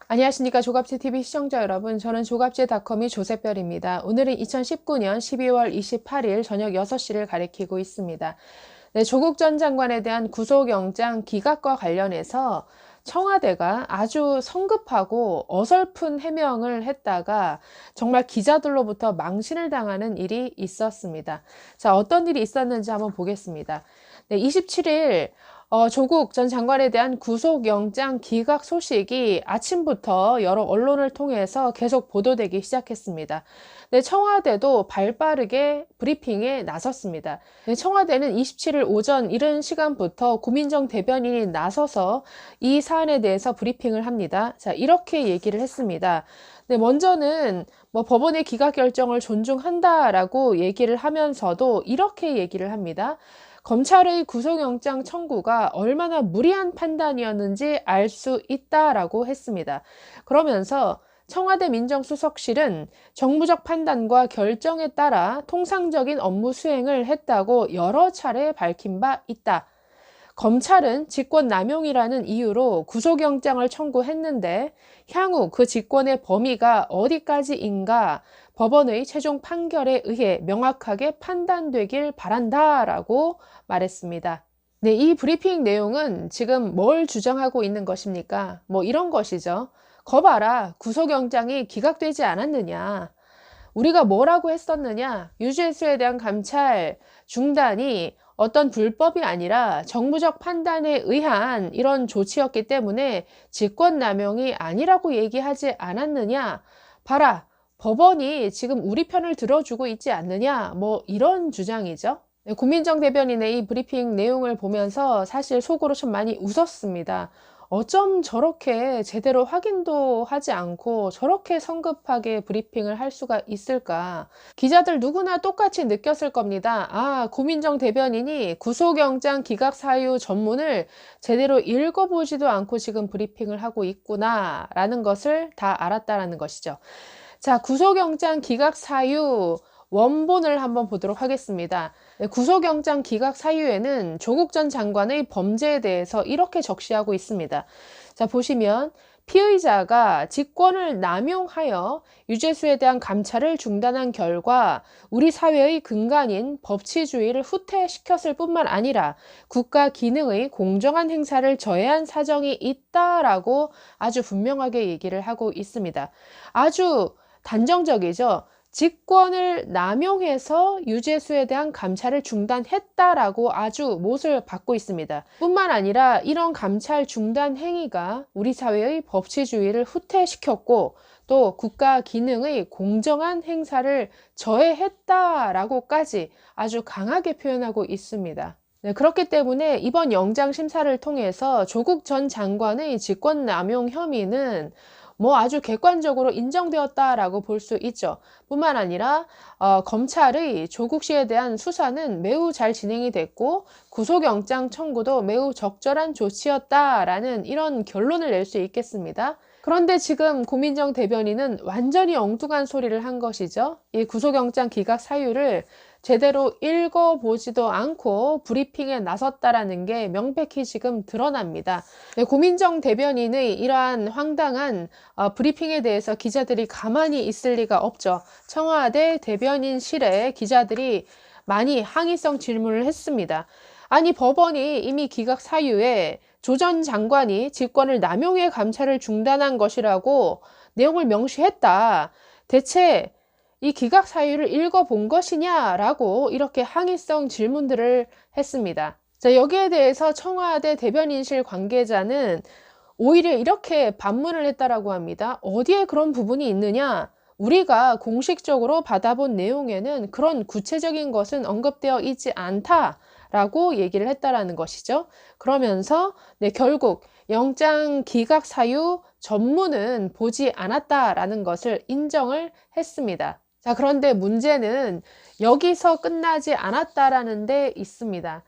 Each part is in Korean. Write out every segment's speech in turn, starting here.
안녕하십니까. 조갑제TV 시청자 여러분. 저는 조갑제닷컴의 조셉별입니다. 오늘은 2019년 12월 28일 저녁 6시를 가리키고 있습니다. 네, 조국 전 장관에 대한 구속영장 기각과 관련해서 청와대가 아주 성급하고 어설픈 해명을 했다가 정말 기자들로부터 망신을 당하는 일이 있었습니다. 자, 어떤 일이 있었는지 한번 보겠습니다. 네, 27일 조국 전 장관에 대한 구속영장 기각 소식이 아침부터 여러 언론을 통해서 계속 보도되기 시작했습니다. 네, 청와대도 발빠르게 브리핑에 나섰습니다. 네, 청와대는 27일 오전 이른 시간부터 고민정 대변인이 나서서 이 사안에 대해서 브리핑을 합니다. 자, 이렇게 얘기를 했습니다. 네, 먼저는 법원의 기각 결정을 존중한다라고 얘기를 하면서도 이렇게 얘기를 합니다. 검찰의 구속영장 청구가 얼마나 무리한 판단이었는지 알 수 있다라고 했습니다. 그러면서 청와대 민정수석실은 정무적 판단과 결정에 따라 통상적인 업무 수행을 했다고 여러 차례 밝힌 바 있다. 검찰은 직권남용이라는 이유로 구속영장을 청구했는데 향후 그 직권의 범위가 어디까지인가 법원의 최종 판결에 의해 명확하게 판단되길 바란다라고 말했습니다. 네, 이 브리핑 내용은 지금 뭘 주장하고 있는 것입니까? 이런 것이죠. 거봐라, 구속영장이 기각되지 않았느냐. 우리가 뭐라고 했었느냐? 유죄수에 대한 감찰 중단이 어떤 불법이 아니라 정무적 판단에 의한 이런 조치였기 때문에 직권남용이 아니라고 얘기하지 않았느냐? 봐라, 법원이 지금 우리 편을 들어주고 있지 않느냐? 이런 주장이죠. 네, 고민정 대변인의 이 브리핑 내용을 보면서 사실 속으로 좀 많이 웃었습니다. 어쩜 저렇게 제대로 확인도 하지 않고 저렇게 성급하게 브리핑을 할 수가 있을까? 기자들 누구나 똑같이 느꼈을 겁니다. 아, 고민정 대변인이 구속영장 기각 사유 전문을 제대로 읽어보지도 않고 지금 브리핑을 하고 있구나 라는 것을 다 알았다라는 것이죠. 자, 구속영장 기각 사유 원본을 한번 보도록 하겠습니다. 네, 구속영장 기각 사유에는 조국 전 장관의 범죄에 대해서 이렇게 적시하고 있습니다. 자, 보시면 피의자가 직권을 남용하여 유죄수에 대한 감찰을 중단한 결과 우리 사회의 근간인 법치주의를 후퇴시켰을 뿐만 아니라 국가 기능의 공정한 행사를 저해한 사정이 있다라고 아주 분명하게 얘기를 하고 있습니다. 아주 단정적이죠. 직권을 남용해서 유죄수에 대한 감찰을 중단했다라고 아주 못을 박고 있습니다. 뿐만 아니라 이런 감찰 중단 행위가 우리 사회의 법치주의를 후퇴시켰고 또 국가 기능의 공정한 행사를 저해했다라고까지 아주 강하게 표현하고 있습니다. 네, 그렇기 때문에 이번 영장 심사를 통해서 조국 전 장관의 직권남용 혐의는 아주 객관적으로 인정되었다라고 볼 수 있죠. 뿐만 아니라 검찰의 조국 씨에 대한 수사는 매우 잘 진행이 됐고 구속영장 청구도 매우 적절한 조치였다라는 이런 결론을 낼 수 있겠습니다. 그런데 지금 고민정 대변인은 완전히 엉뚱한 소리를 한 것이죠. 이 구속영장 기각 사유를 제대로 읽어보지도 않고 브리핑에 나섰다라는 게 명백히 지금 드러납니다. 네, 고민정 대변인의 이러한 황당한 브리핑에 대해서 기자들이 가만히 있을 리가 없죠. 청와대 대변인실에 기자들이 많이 항의성 질문을 했습니다. 아니, 법원이 이미 기각 사유에 조 전 장관이 직권을 남용해 감찰을 중단한 것이라고 내용을 명시했다. 대체 이 기각 사유를 읽어본 것이냐라고 이렇게 항의성 질문들을 했습니다. 자, 여기에 대해서 청와대 대변인실 관계자는 오히려 이렇게 반문을 했다라고 합니다. 어디에 그런 부분이 있느냐? 우리가 공식적으로 받아본 내용에는 그런 구체적인 것은 언급되어 있지 않다라고 얘기를 했다라는 것이죠. 그러면서 결국 영장 기각 사유 전문은 보지 않았다라는 것을 인정을 했습니다. 자, 그런데 문제는 여기서 끝나지 않았다라는 데 있습니다.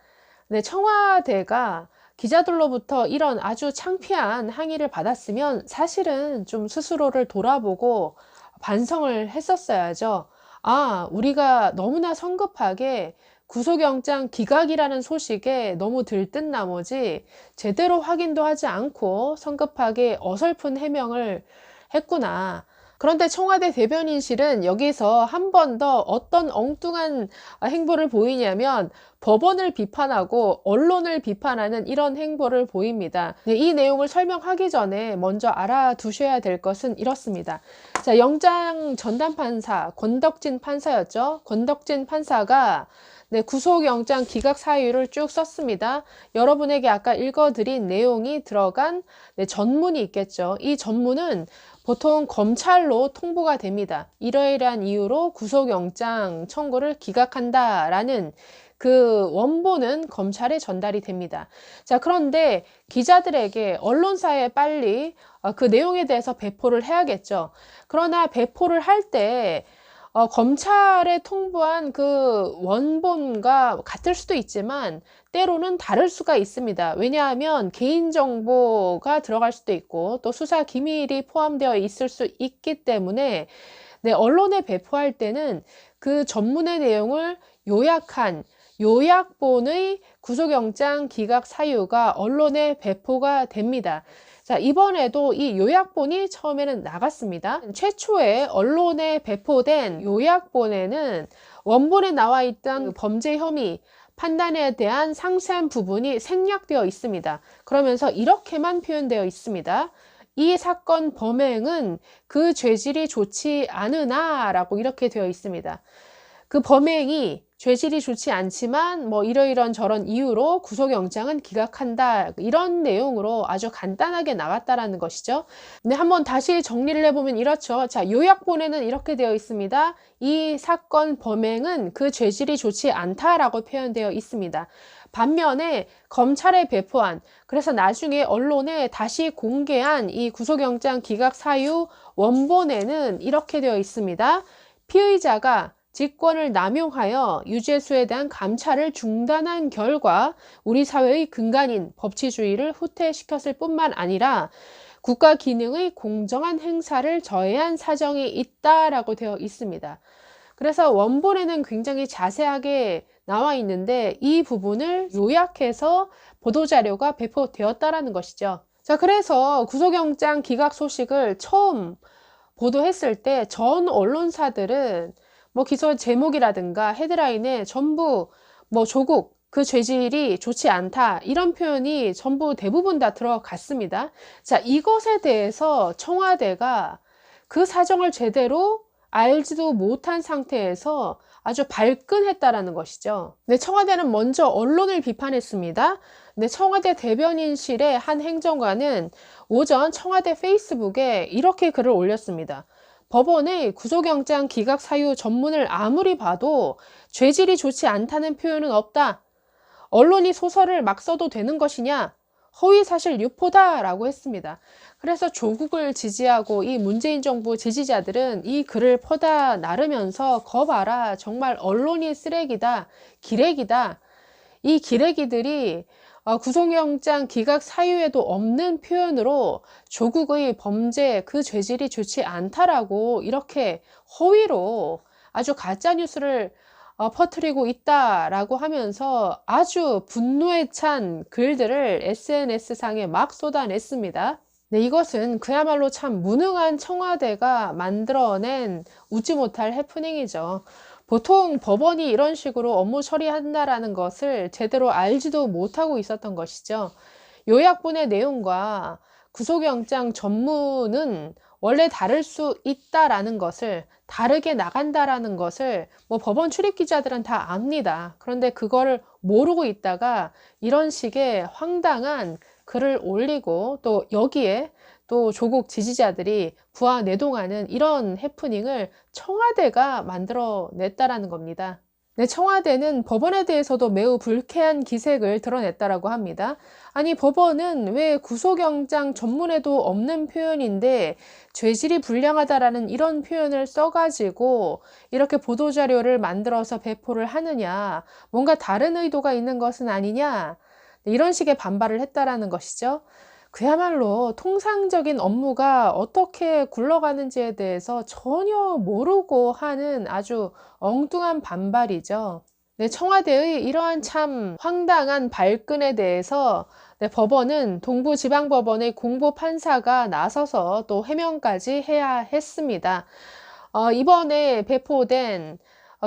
네, 청와대가 기자들로부터 이런 아주 창피한 항의를 받았으면 사실은 좀 스스로를 돌아보고 반성을 했었어야죠. 아, 우리가 너무나 성급하게 구속영장 기각이라는 소식에 너무 들뜬 나머지 제대로 확인도 하지 않고 성급하게 어설픈 해명을 했구나. 그런데 청와대 대변인실은 여기서 한 번 더 어떤 엉뚱한 행보를 보이냐면 법원을 비판하고 언론을 비판하는 이런 행보를 보입니다. 네, 이 내용을 설명하기 전에 먼저 알아두셔야 될 것은 이렇습니다. 자, 영장 전담 판사 권덕진 판사였죠. 권덕진 판사가 네, 구속영장 기각 사유를 쭉 썼습니다. 여러분에게 아까 읽어드린 내용이 들어간 네, 전문이 있겠죠. 이 전문은 보통 검찰로 통보가 됩니다. 이러이러한 이유로 구속영장 청구를 기각한다라는 그 원본은 검찰에 전달이 됩니다. 자, 그런데 기자들에게 언론사에 빨리 그 내용에 대해서 배포를 해야겠죠. 그러나 배포를 할 때 검찰에 통보한 그 원본과 같을 수도 있지만 때로는 다를 수가 있습니다. 왜냐하면 개인정보가 들어갈 수도 있고 또 수사 기밀이 포함되어 있을 수 있기 때문에 네, 언론에 배포할 때는 그 전문의 내용을 요약한 요약본의 구속영장 기각 사유가 언론에 배포가 됩니다. 자, 이번에도 이 요약본이 처음에는 나갔습니다. 최초에 언론에 배포된 요약본에는 원본에 나와 있던 범죄 혐의 판단에 대한 상세한 부분이 생략되어 있습니다. 그러면서 이렇게만 표현되어 있습니다. 이 사건 범행은 그 죄질이 좋지 않으나 라고 이렇게 되어 있습니다. 그 범행이 죄질이 좋지 않지만 뭐 이러이런 저런 이유로 구속영장은 기각한다, 이런 내용으로 아주 간단하게 나왔다라는 것이죠. 근데 한번 다시 정리를 해보면 이렇죠. 자, 요약본에는 이렇게 되어 있습니다. 이 사건 범행은 그 죄질이 좋지 않다라고 표현되어 있습니다. 반면에 검찰에 배포한, 그래서 나중에 언론에 다시 공개한 이 구속영장 기각 사유 원본에는 이렇게 되어 있습니다. 피의자가 직권을 남용하여 유죄수에 대한 감찰을 중단한 결과 우리 사회의 근간인 법치주의를 후퇴시켰을 뿐만 아니라 국가 기능의 공정한 행사를 저해한 사정이 있다라고 되어 있습니다. 그래서 원본에는 굉장히 자세하게 나와 있는데 이 부분을 요약해서 보도자료가 배포되었다라는 것이죠. 자, 그래서 구속영장 기각 소식을 처음 보도했을 때 전 언론사들은 뭐 기소 제목이라든가 헤드라인에 전부 뭐 조국 그 죄질이 좋지 않다, 이런 표현이 전부 대부분 다 들어갔습니다. 자, 이것에 대해서 청와대가 그 사정을 제대로 알지도 못한 상태에서 아주 발끈했다라는 것이죠. 네, 청와대는 먼저 언론을 비판했습니다. 네, 청와대 대변인실의 한 행정관은 오전 청와대 페이스북에 이렇게 글을 올렸습니다. 법원의 구속영장 기각 사유 전문을 아무리 봐도 죄질이 좋지 않다는 표현은 없다. 언론이 소설을 막 써도 되는 것이냐? 허위사실 유포다라고 했습니다. 그래서 조국을 지지하고 이 문재인 정부 지지자들은 이 글을 퍼다 나르면서 거봐라, 정말 언론이 쓰레기다, 기레기다. 이 기레기들이 구속영장 기각 사유에도 없는 표현으로 조국의 범죄 그 죄질이 좋지 않다라고 이렇게 허위로 아주 가짜뉴스를 퍼뜨리고 있다라고 하면서 아주 분노에 찬 글들을 SNS상에 막 쏟아냈습니다. 네, 이것은 그야말로 참 무능한 청와대가 만들어낸 웃지 못할 해프닝이죠. 보통 법원이 이런 식으로 업무 처리한다라는 것을 제대로 알지도 못하고 있었던 것이죠. 요약본의 내용과 구속영장 전문은 원래 다를 수 있다라는 것을, 다르게 나간다라는 것을 뭐 법원 출입 기자들은 다 압니다. 그런데 그거를 모르고 있다가 이런 식의 황당한 글을 올리고 또 여기에 또 조국 지지자들이 부하내동하는 이런 해프닝을 청와대가 만들어냈다라는 겁니다. 네, 청와대는 법원에 대해서도 매우 불쾌한 기색을 드러냈다라고 합니다. 아니, 법원은 왜 구속영장 전문에도 없는 표현인데 죄질이 불량하다라는 이런 표현을 써가지고 이렇게 보도자료를 만들어서 배포를 하느냐, 뭔가 다른 의도가 있는 것은 아니냐, 이런 식의 반발을 했다라는 것이죠. 그야말로 통상적인 업무가 어떻게 굴러가는지에 대해서 전혀 모르고 하는 아주 엉뚱한 반발이죠. 네, 청와대의 이러한 참 황당한 발끈에 대해서 네, 법원은 동부지방법원의 공보판사가 나서서 또 해명까지 해야 했습니다. 이번에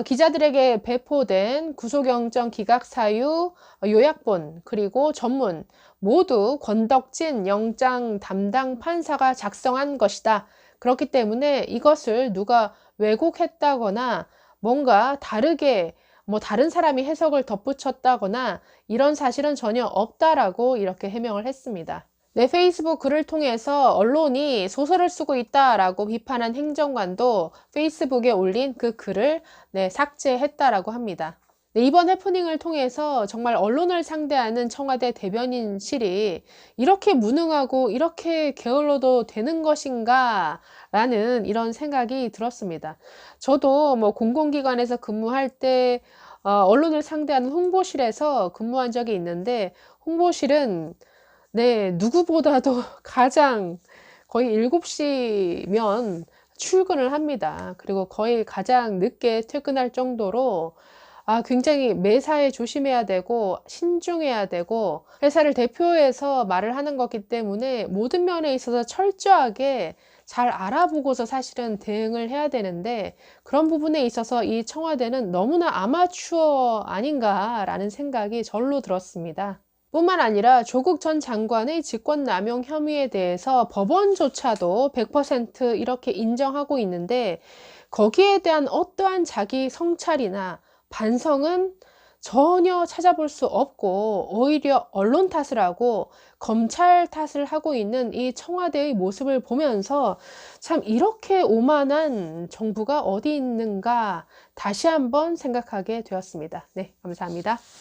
기자들에게 배포된 구속영장 기각사유 요약본 그리고 전문 모두 권덕진 영장 담당 판사가 작성한 것이다. 그렇기 때문에 이것을 누가 왜곡했다거나 뭔가 다르게 다른 사람이 해석을 덧붙였다거나 이런 사실은 전혀 없다라고 이렇게 해명을 했습니다. 네, 페이스북 글을 통해서 언론이 소설을 쓰고 있다라고 비판한 행정관도 페이스북에 올린 그 글을 삭제했다라고 합니다. 네, 이번 해프닝을 통해서 정말 언론을 상대하는 청와대 대변인실이 이렇게 무능하고 이렇게 게을러도 되는 것인가 라는 이런 생각이 들었습니다. 저도 공공기관에서 근무할 때 언론을 상대하는 홍보실에서 근무한 적이 있는데 홍보실은 네, 누구보다도 가장 거의 7시면 출근을 합니다. 그리고 거의 가장 늦게 퇴근할 정도로 굉장히 매사에 조심해야 되고 신중해야 되고 회사를 대표해서 말을 하는 거기 때문에 모든 면에 있어서 철저하게 잘 알아보고서 사실은 대응을 해야 되는데 그런 부분에 있어서 이 청와대는 너무나 아마추어 아닌가라는 생각이 절로 들었습니다. 뿐만 아니라 조국 전 장관의 직권남용 혐의에 대해서 법원조차도 100% 이렇게 인정하고 있는데 거기에 대한 어떠한 자기 성찰이나 반성은 전혀 찾아볼 수 없고 오히려 언론 탓을 하고 검찰 탓을 하고 있는 이 청와대의 모습을 보면서 참 이렇게 오만한 정부가 어디 있는가 다시 한번 생각하게 되었습니다. 네, 감사합니다.